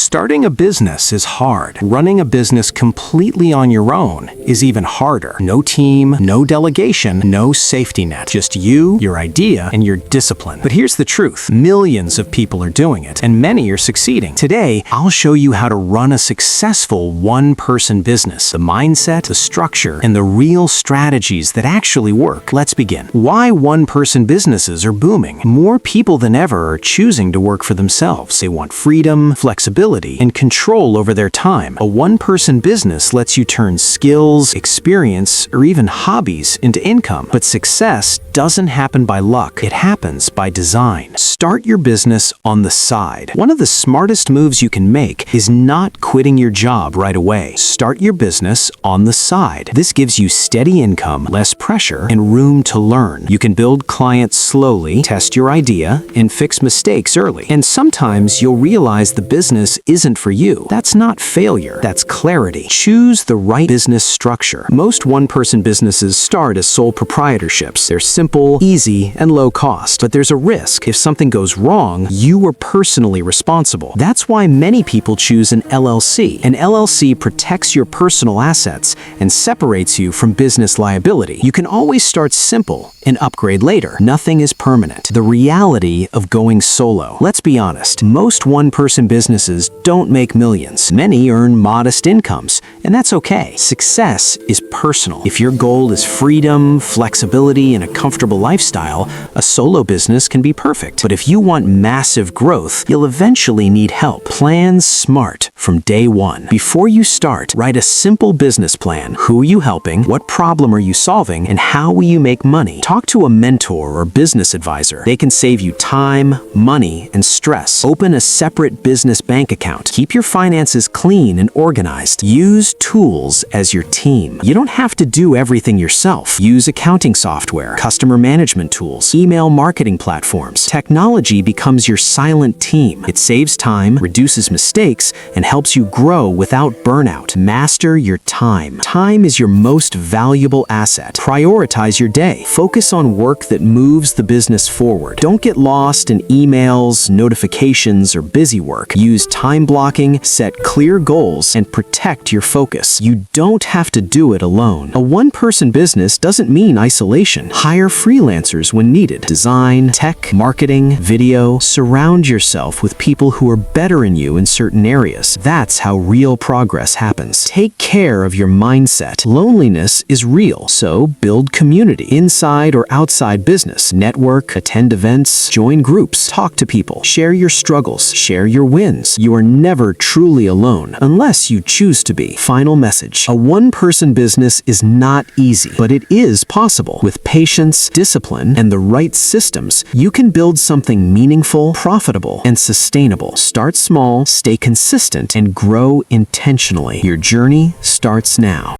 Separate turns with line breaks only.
Starting a business is hard. Running a business completely on your own is even harder. No team, no delegation, no safety net. Just you, your idea, and your discipline. But here's the truth. Millions of people are doing it, and many are succeeding. Today, I'll show you how to run a successful one-person business. The mindset, the structure, and the real strategies that actually work. Let's begin. Why one-person businesses are booming? More people than ever are choosing to work for themselves. They want freedom, flexibility, and control over their time. A one-person business lets you turn skills, experience, or even hobbies into income. But success doesn't happen by luck. It happens by design. Start your business on the side. One of the smartest moves you can make is not quitting your job right away. Start your business on the side. This gives you steady income, less pressure, and room to learn. You can build clients slowly, test your idea, and fix mistakes early. And sometimes you'll realize the business isn't for you. That's not failure. That's clarity. Choose the right business structure. Most one-person businesses start as sole proprietorships. They're simple, easy, and low cost. But there's a risk. If something goes wrong, you are personally responsible. That's why many people choose an LLC. An LLC protects your personal assets and separates you from business liability. You can always start simple and upgrade later. Nothing is permanent. The reality of going solo. Let's be honest. Most one-person businesses don't make millions. Many earn modest incomes, and that's okay. Success is personal. If your goal is freedom, flexibility, and a comfortable lifestyle, a solo business can be perfect. But if you want massive growth, you'll eventually need help. Plan smart from day one. Before you start, write a simple business plan. Who are you helping? What problem are you solving? And how will you make money? Talk to a mentor or business advisor. They can save you time, money, and stress. Open a separate business bank account. Keep your finances clean and organized. Use tools as your team. You don't have to do everything yourself. Use accounting software, customer management tools, email marketing platforms. Technology becomes your silent team. It saves time, reduces mistakes, and helps you grow without burnout. Master your time. Time is your most valuable asset. Prioritize your day. Focus on work that moves the business forward. Don't get lost in emails, notifications, or busy work. Use time blocking, set clear goals, and protect your focus. You don't have to do it alone. A one-person business doesn't mean isolation. Hire freelancers when needed. Design, tech, marketing, video. Surround yourself with people who are better than you in certain areas. That's how real progress happens. Take care of your mindset. Loneliness is real, so build community. Inside or outside business. Network, attend events, join groups, talk to people, share your struggles, share your wins. You are never truly alone unless you choose to be. Final message. A one-person business is not easy, but it is possible. With patience, discipline, and the right systems, you can build something meaningful, profitable, and sustainable. Start small, stay consistent, and grow intentionally. Your journey starts now.